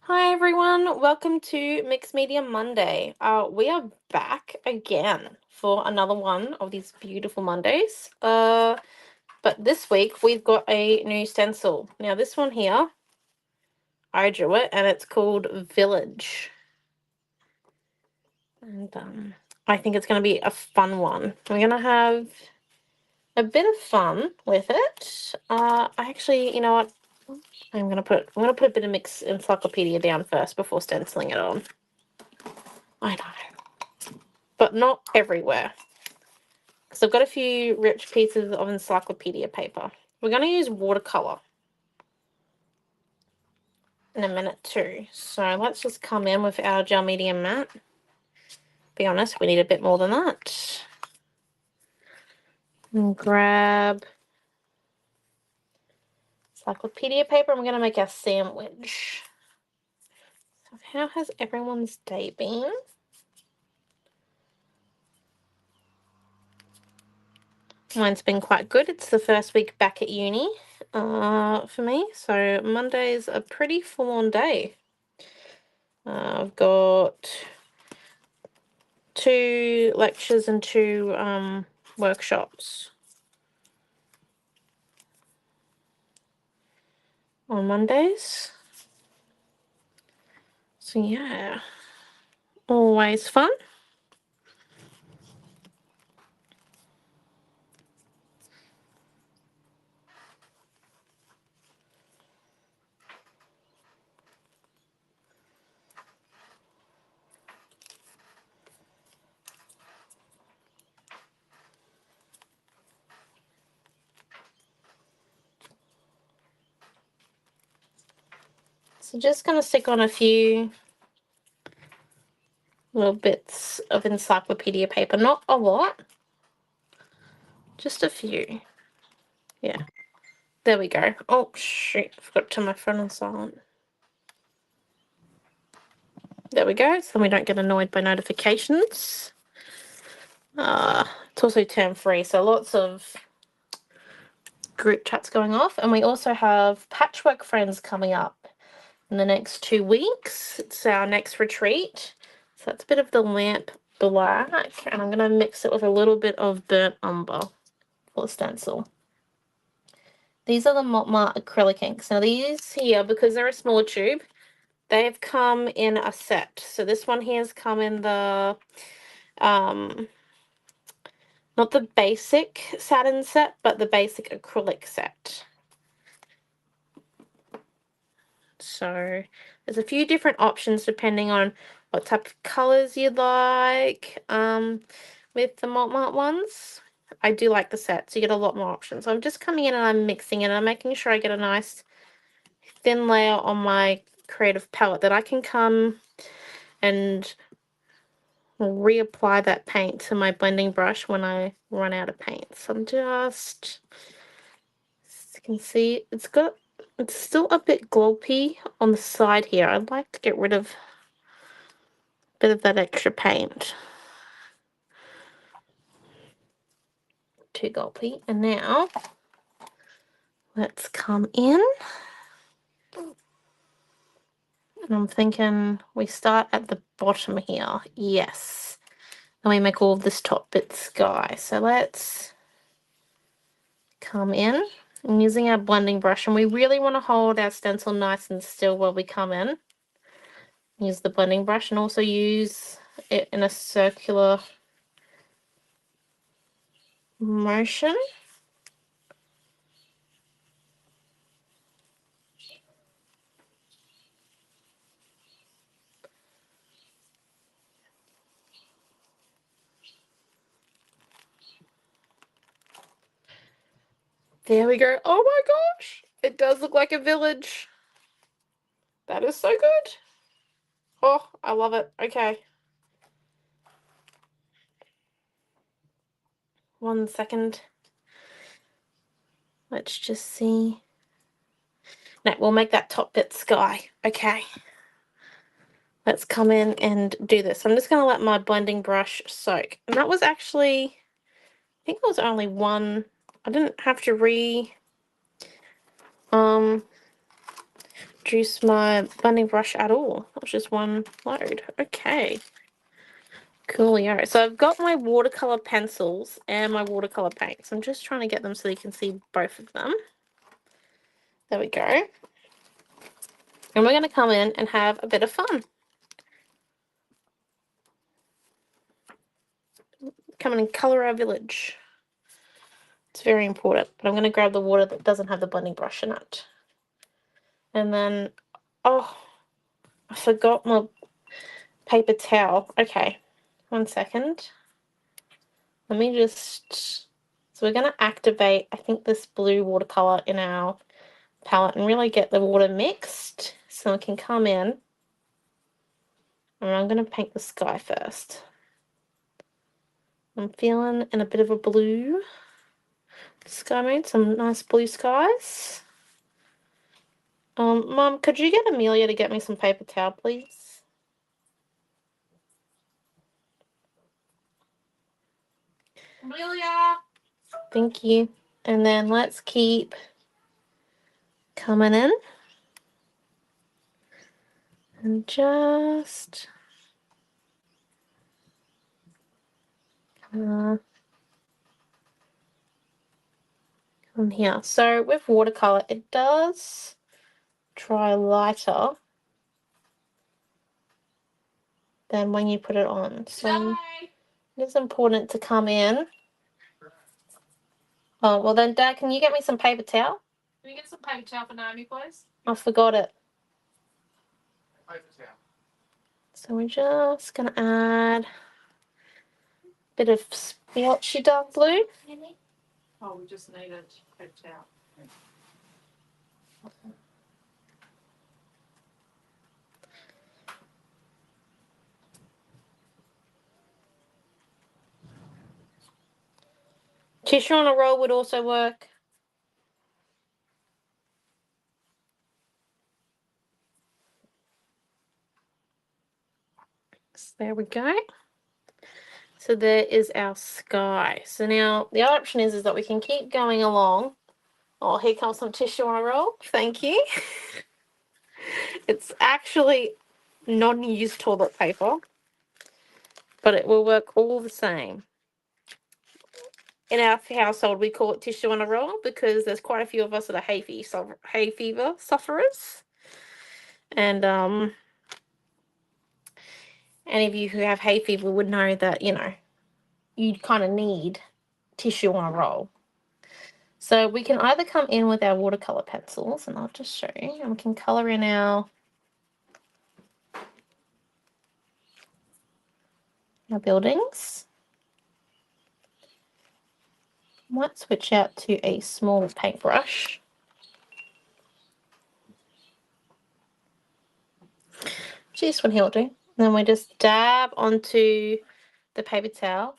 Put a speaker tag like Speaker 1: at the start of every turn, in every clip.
Speaker 1: Hi everyone, welcome to Mixed Media Monday. We are back again for another one of these beautiful Mondays. But this week we've got a new stencil. Now this one here, I drew it and it's called Village. And I think it's going to be a fun one. We're going to have a bit of fun with it. You know what? I'm gonna put a bit of mixed encyclopedia down first before stenciling it on. I know, but not everywhere. So I've got a few ripped pieces of encyclopedia paper. We're going to use watercolor in a minute too. So let's just come in with our gel medium matte. Be honest, we need a bit more than that. And grab encyclopedia paper, and we're going to make our sandwich. So how has everyone's day been? Mine's been quite good. It's the first week back at uni for me. So Monday's a pretty full-on day. I've got 2 lectures and 2 workshops on Mondays. So yeah, always fun. So just going to stick on a few little bits of encyclopedia paper, not a lot, just a few. Yeah, there we go. Oh shoot, I forgot to turn my phone on silent. There we go, so we don't get annoyed by notifications. It's also term free, so lots of group chats going off, and we also have Patchwork Friends coming up in the next 2 weeks. It's our next retreat. So that's a bit of the lamp black, and I'm going to mix it with a little bit of burnt umber for the stencil. These are the Motma acrylic inks. Now these here, because they're a smaller tube, they've come in a set. So this one here has come in the not the basic satin set, but the basic acrylic set. So there's a few different options depending on what type of colors you'd like with the Mott ones. I do like the set, so you get a lot more options. So I'm just coming in and I'm mixing it, and I'm making sure I get a nice thin layer on my creative palette that I can come and reapply that paint to my blending brush when I run out of paint. So I'm just, as you can see, it's still a bit glopy on the side here. I'd like to get rid of a bit of that extra paint. Too gulpy. And now let's come in. And I'm thinking we start at the bottom here. Yes. And we make all of this top bit sky. So let's come in. I'm using our blending brush, and we really want to hold our stencil nice and still while we come in. Use the blending brush, and also use it in a circular motion. There we go. Oh my gosh! It does look like a village. That is so good. Oh, I love it. Okay. 1 second. Let's just see. No, we'll make that top bit sky. Okay. Let's come in and do this. I'm just going to let my blending brush soak. And that was actually, I think it was only one. I didn't have to juice my blending brush at all. That's just one load. Okay. Coolio. So I've got my watercolor pencils and my watercolor paints. I'm just trying to get them so you can see both of them. There we go. And we're going to come in and have a bit of fun. Come in and colour our village. It's very important. But I'm going to grab the water that doesn't have the blending brush in it. And then, oh, I forgot my paper towel. Okay, 1 second. Let me just, so we're going to activate, I think, this blue watercolor in our palette and really get the water mixed so it can come in. And I'm going to paint the sky first. I'm feeling in a bit of a blue sky mood, some nice blue skies. Mum, could you get Amelia to get me some paper towel, please? Amelia! Thank you. And then let's keep coming in. And just come here. So with watercolor, it does dry lighter than when you put it on. So it's important to come in. Oh, well then, Dad, can you get me some paper towel? Can you get some paper towel for Naomi, please? I forgot it. Paper towel. So we're just going to add a bit of splotchy dark blue. Oh, we just needed paper towel. Tissue on a roll would also work. So there we go. So there is our sky. So now the other option is that we can keep going along. Oh, here comes some tissue on a roll. Thank you. It's actually non-used toilet paper, but it will work all the same. In our household, we call it tissue on a roll because there's quite a few of us that are hay fever sufferers. And any of you who have hay fever would know that, you know, you kind of need tissue on a roll. So we can either come in with our watercolor pencils, and I'll just show you, and we can color in our buildings. Might switch out to a small paintbrush. This one here will do. And then we just dab onto the paper towel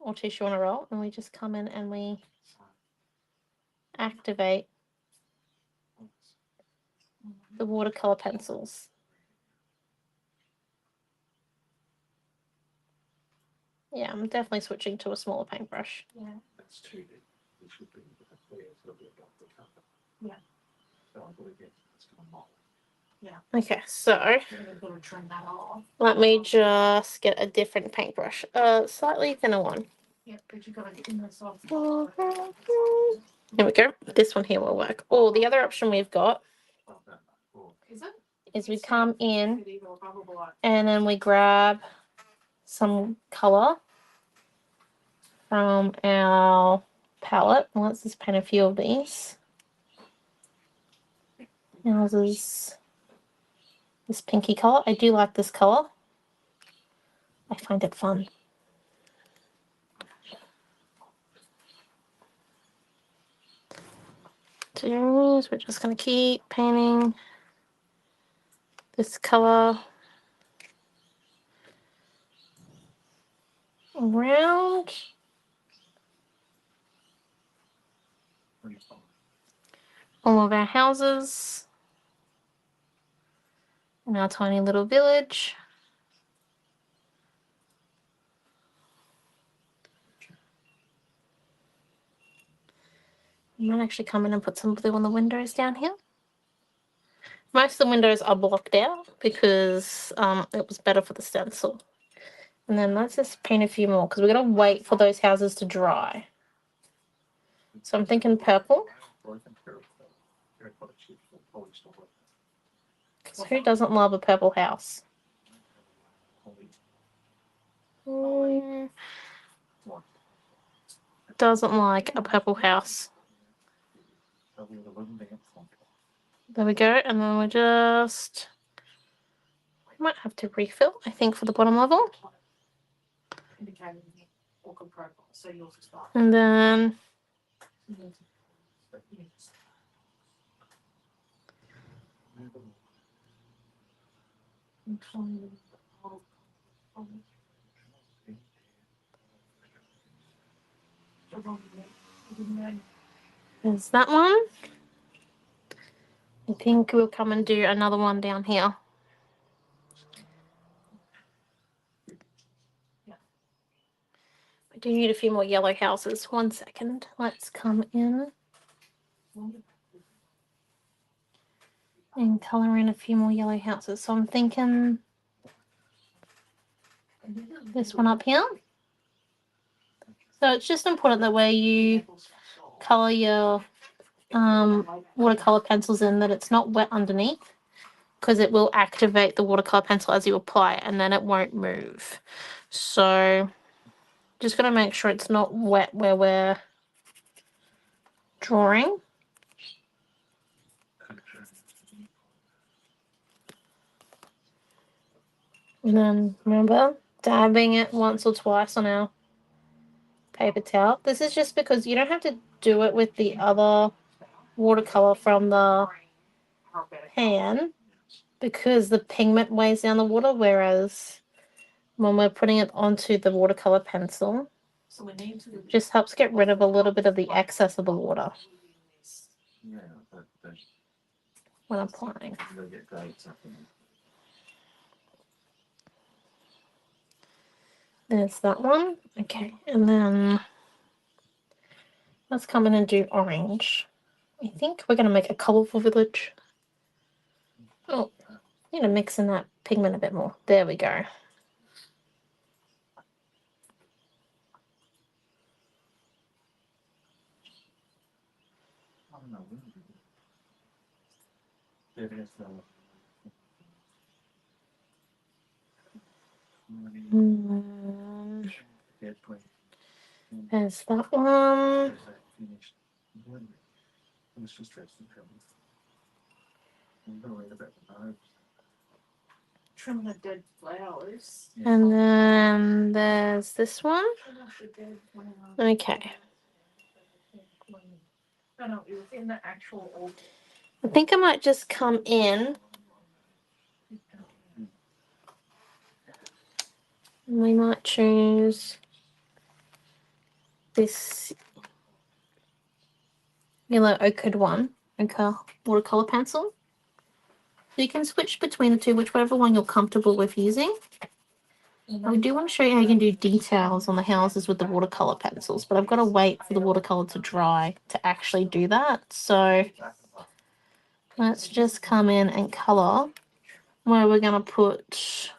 Speaker 1: or tissue on a roll, and we just come in and we activate the watercolor pencils. Yeah, I'm definitely switching to a smaller paintbrush. Yeah. That's too big. It should be yeah. Yeah. Okay, so let me just get a different paintbrush, slightly thinner one. Yeah, but you gotta get in this off. There we go. This one here will work. Or the other option we've got is we come in and then we grab some color from our palette. Well, let's just paint a few of these. Now this is this pinky color. I do like this color. I find it fun. So we're just going to keep painting this color around. All of our houses in our tiny little village. I might actually come in and put some blue on the windows down here. Most of the windows are blocked out because it was better for the stencil. And then let's just paint a few more because we're going to wait for those houses to dry. So I'm thinking purple. Because who doesn't love a purple house? Doesn't like a purple house. There we go. And then we might have to refill, I think, for the bottom level. And then there's that one. I think we'll come and do another one down here. I do need a few more yellow houses. 1 second. Let's come in and colour in a few more yellow houses. So I'm thinking this one up here. So it's just important that where you colour your watercolour pencils in, that it's not wet underneath, because it will activate the watercolour pencil as you apply it and then it won't move. So just got to make sure it's not wet where we're drawing. And then remember, dabbing it once or twice on our paper towel. This is just because you don't have to do it with the other watercolour from the pan, because the pigment weighs down the water, whereas when we're putting it onto the watercolour pencil, just helps get rid of a little bit of the excess of the water when applying. There's that one. Okay, and then let's come in and do orange. I think we're going to make a colourful village. Oh, need to mix in that pigment a bit more. There we go. There's that one.
Speaker 2: Trim the dead flowers.
Speaker 1: And then there's this one. Okay.
Speaker 2: No, it was in the actual.
Speaker 1: I think I might just come in. We might choose this yellow ochred one, ochre watercolor pencil. So you can switch between the two, whichever one you're comfortable with using. I do want to show you how you can do details on the houses with the watercolor pencils, but I've got to wait for the watercolor to dry to actually do that. So let's just come in and color where we're going to put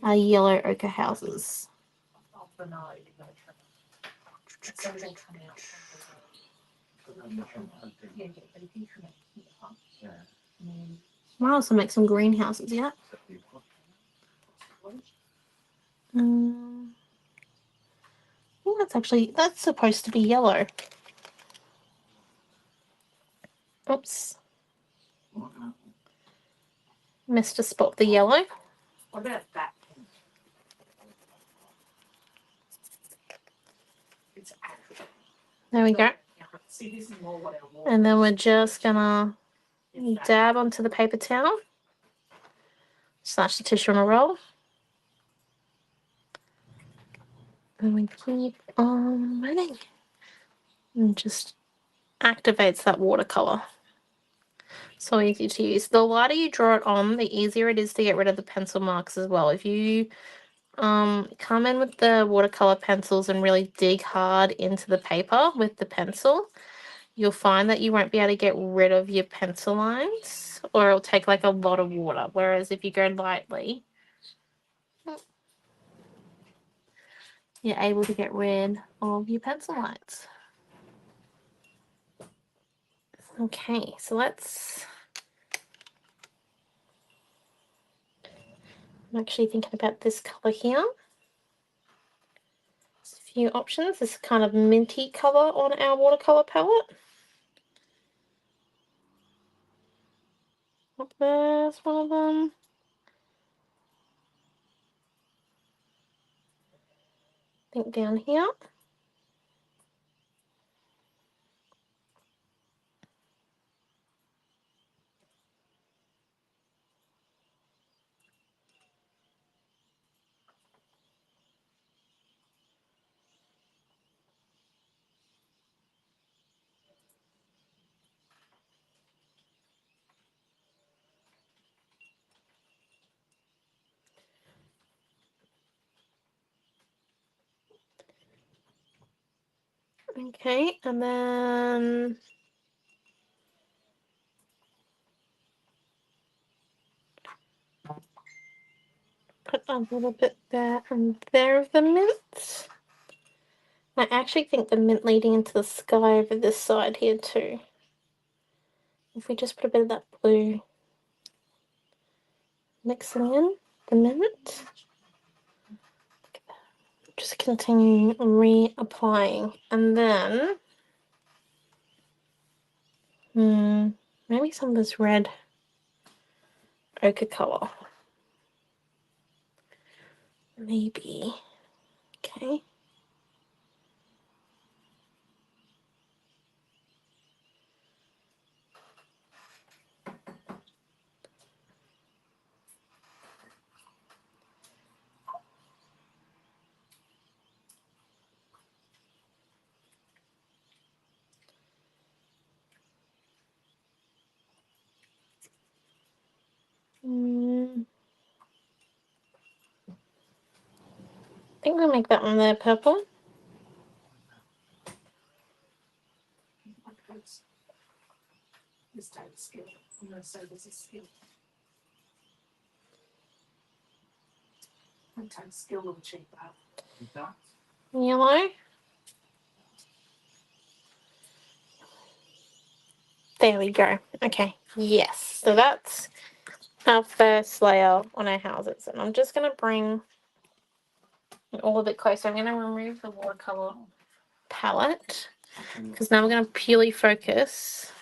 Speaker 1: our yellow ochre houses. Might also make some greenhouses, yeah. Oh, that's supposed to be yellow. Oops. Missed a spot the yellow.
Speaker 2: What about that?
Speaker 1: There we go.
Speaker 2: See, this is more what I want.
Speaker 1: And then we're just gonna dab onto the paper towel. Slash the tissue on a roll. And we keep on running. And just activates that watercolor. So easy to use. The lighter you draw it on, the easier it is to get rid of the pencil marks as well. If you come in with the watercolor pencils and really dig hard into the paper with the pencil, you'll find that you won't be able to get rid of your pencil lines, or it'll take like a lot of water. Whereas if you go lightly, you're able to get rid of your pencil lines. Okay, so let's... I'm actually thinking about this colour here. There's a few options. This kind of minty colour on our watercolour palette. Up there's one of them. I think down here. Okay, and then put a little bit there and there of the mint. I actually think the mint leading into the sky over this side here too. If we just put a bit of that blue mixing in the mint. Just continue reapplying, and then maybe some of this red ochre colour. Maybe. Okay. I think we'll make that one there purple.
Speaker 2: This type of skill. I'm going to say this is skill. Sometimes skill will cheap out.
Speaker 1: Yellow. There we go. Okay. Yes. So that's our first layer on our houses. And I'm just going to bring it all a bit closer. I'm going to remove the watercolour palette because now we're going to purely focus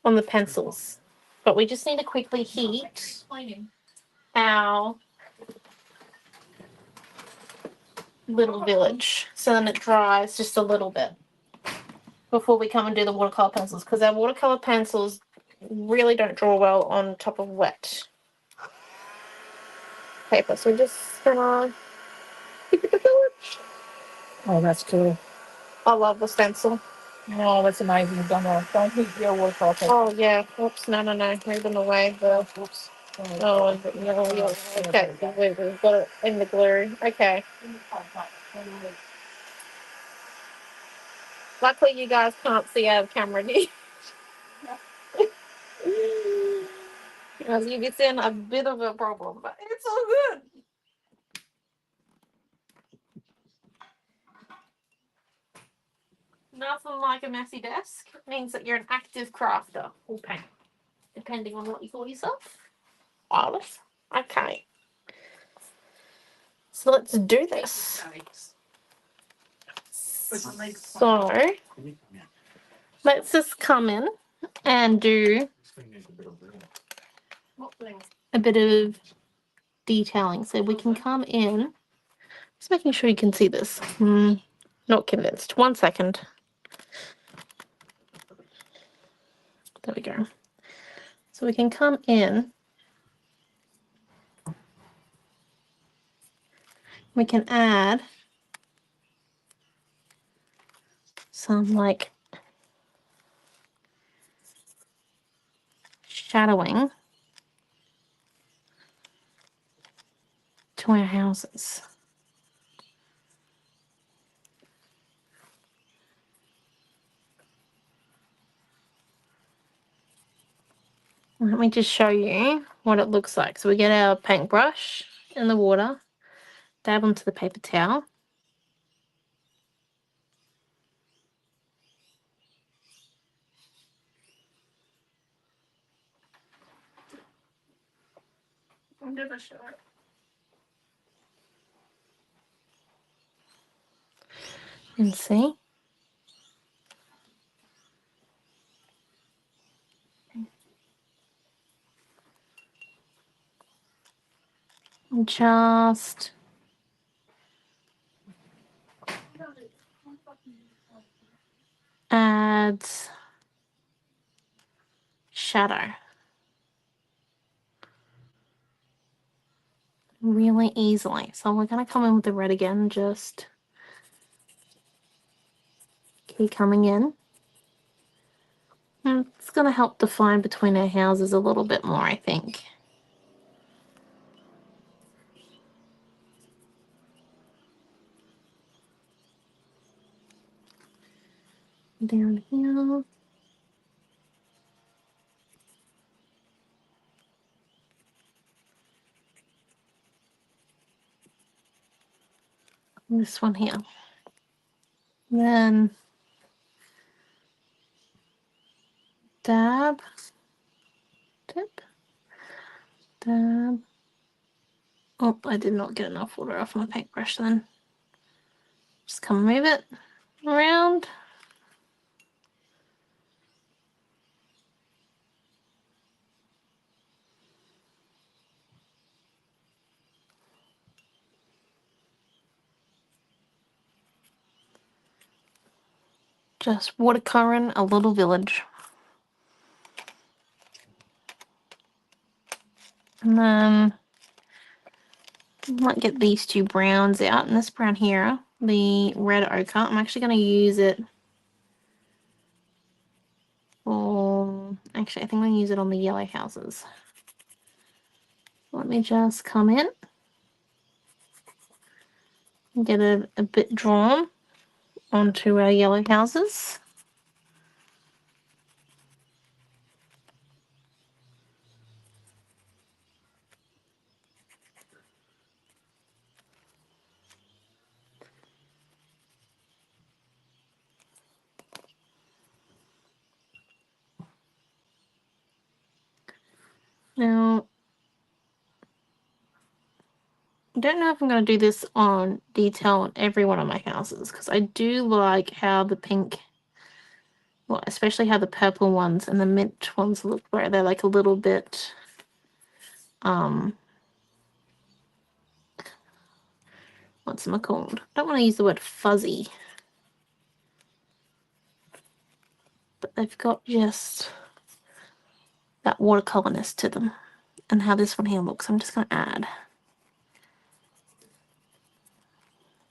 Speaker 1: on the pencils. But we just need to quickly heat our little village so then it dries just a little bit before we come and do the watercolour pencils, because our watercolour pencils really don't draw well on top of wet paper. So we're just gonna keep it the village.
Speaker 2: Oh, that's cool.
Speaker 1: I love the stencil.
Speaker 2: Oh, that's amazing. Don't heat your watercolor paper.
Speaker 1: Oh yeah. Oops, no. Move them away.
Speaker 2: Oops.
Speaker 1: Oh, no. Okay, so we've got it in the glue. Okay. Luckily you guys can't see our camera here. As you can see, a bit of a problem, but it's all good. Nothing like a messy desk. It means that you're an active crafter or painter, depending on what you call yourself. Alice. Okay. So let's do this. So let's just come in and do a bit of detailing. So we can come in. Just making sure you can see this. Not convinced. 1 second. There we go. So we can come in. We can add some like shadowing to our houses. Let me just show you what it looks like. So we get our paintbrush in the water, dab onto the paper towel. I'll never show it. And see? Just adds shadow really easily. So we're going to come in with the red again, just keep coming in. And it's going to help define between our houses a little bit more, I think. Down here. This one here. Then dab, dip, dab. Oh, I did not get enough water off my paintbrush then. Just come move it around. Just watercolouring a little village. And then I might get these two browns out. And this brown here, the red ochre, I'm actually going to use it for... Actually, I think I'm going to use it on the yellow houses. Let me just come in. Get it a bit drawn onto our yellow houses. Now, I don't know if I'm going to do this on detail on every one of my houses, because I do like how the pink, well, especially how the purple ones and the mint ones look, where they're like a little bit, what's them called? I don't want to use the word fuzzy, but they've got just that watercolorness to them. And how this one here looks, I'm just going to add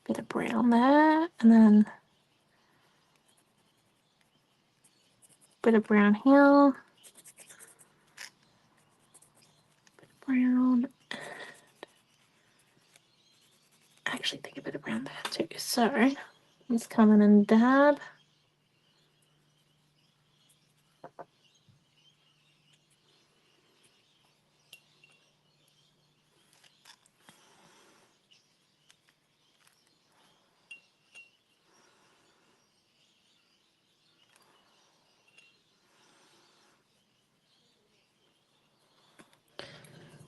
Speaker 1: a bit of brown there, and then a bit of brown here, brown, I actually think a bit of brown there too. So let's come in and dab.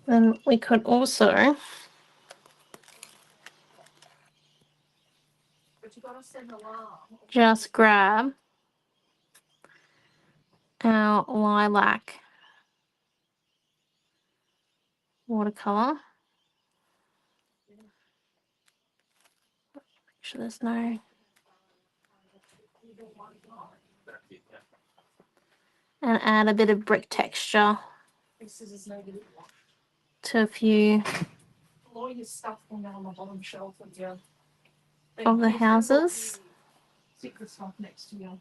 Speaker 1: Then we could also just grab our lilac watercolor. Make sure there's no... And add a bit of brick texture to a few of the houses.
Speaker 2: Secret stuff next to you.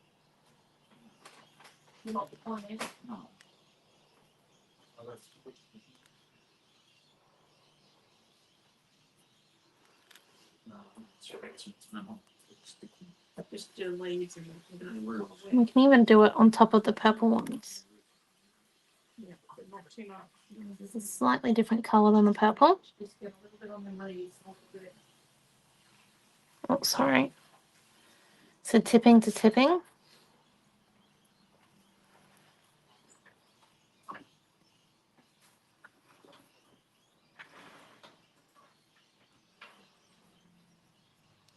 Speaker 2: You're not the client. No.
Speaker 1: We can even do it on top of the purple ones. It's a slightly different colour than the purple. Oh, sorry. So tipping to tipping.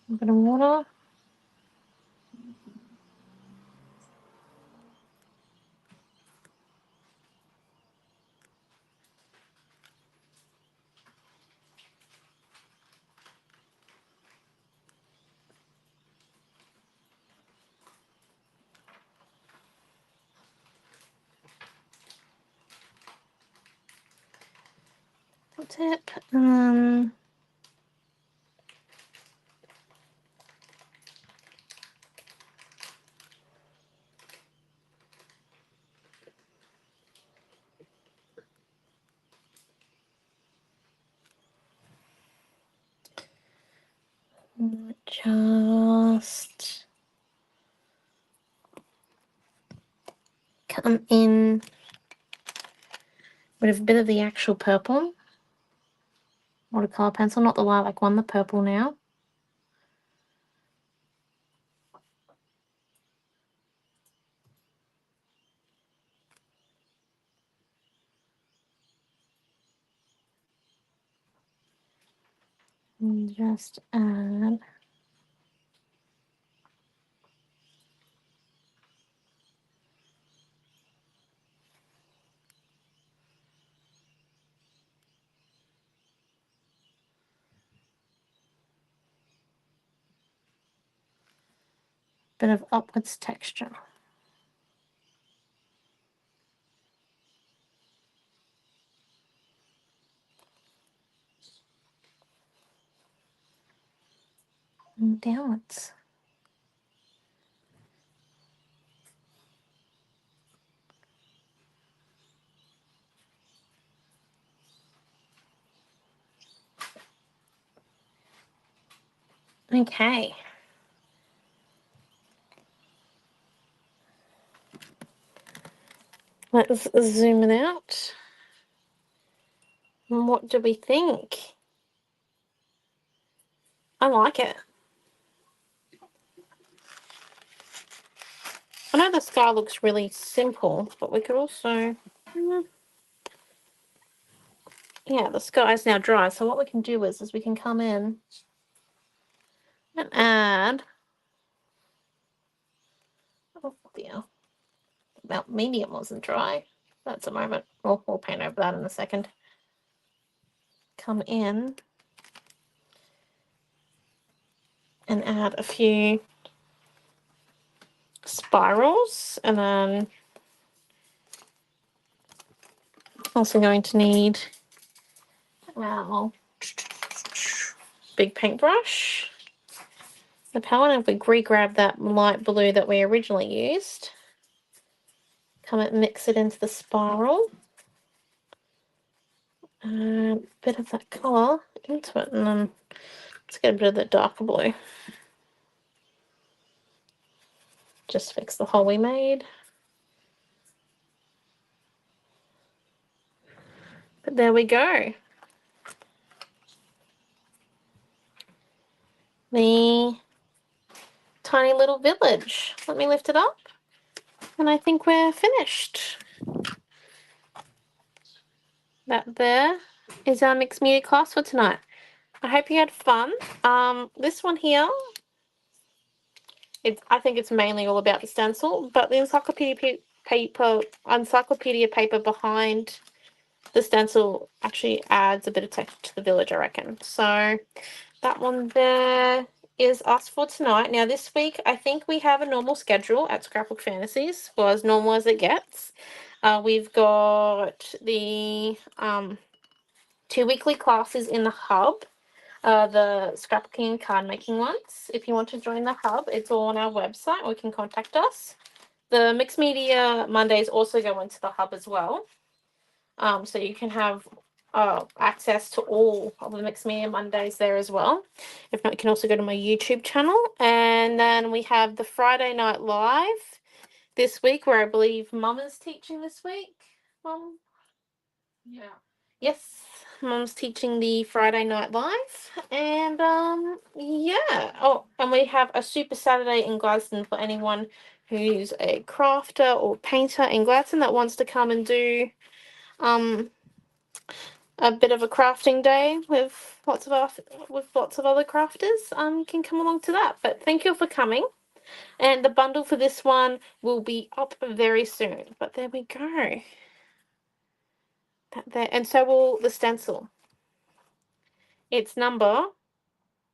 Speaker 1: A bit of water. Tip. Just come in with a bit of the actual purple watercolor pencil, not the lilac one, the purple now. And just add a bit of upwards texture. And downwards. Okay. Let's zoom it out. And what do we think? I like it. I know the sky looks really simple, but we could also... yeah, the sky's now dry, so what we can do is we can come in and add... oh dear. Well, medium wasn't dry. That's a moment. We'll paint over that in a second. Come in and add a few spirals, and then also going to need our big paintbrush, the palette. If we re-grab that light blue that we originally used, come and mix it into the spiral, a bit of that colour into it, and then let's get a bit of the darker blue. Just fix the hole we made. But there we go. The tiny little village. Let me lift it up. And I think we're finished. That there is our mixed media class for tonight. I hope you had fun. This one here, I think it's mainly all about the stencil, but the encyclopedia paper behind the stencil actually adds a bit of texture to the village, I reckon. So that one there is us for tonight. Now this week, I think we have a normal schedule at Scrapbook Fantasies, for as normal as it gets. We've got the 2 weekly classes in the hub, the scrapbooking and card making ones. If you want to join the hub, it's all on our website, or you can contact us. The mixed media Mondays also go into the hub as well. So you can have access to all of the mixed media Mondays there as well. If not, you can also go to my YouTube channel. And then we have the Friday night live this week, where I believe Mum is teaching this week. Mum?
Speaker 2: Yeah.
Speaker 1: Yes, Mum's teaching the Friday Night Live, and yeah. Oh, and we have a Super Saturday in Gladstone for anyone who's a crafter or painter in Gladstone that wants to come and do a bit of a crafting day with lots of other crafters. Can come along to that. But thank you for coming. And the bundle for this one will be up very soon. But there we go. That there, and so will the stencil. It's number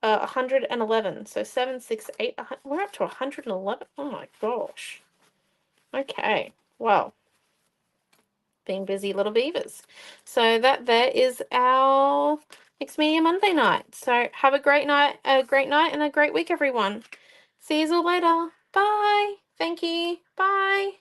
Speaker 1: 111. So 768. We're up to 111. Oh my gosh. Okay. Well, being busy little beavers. So that there is our Mixed Media Monday night. So have a great night, and a great week, everyone. See you all later. Bye. Thank you. Bye.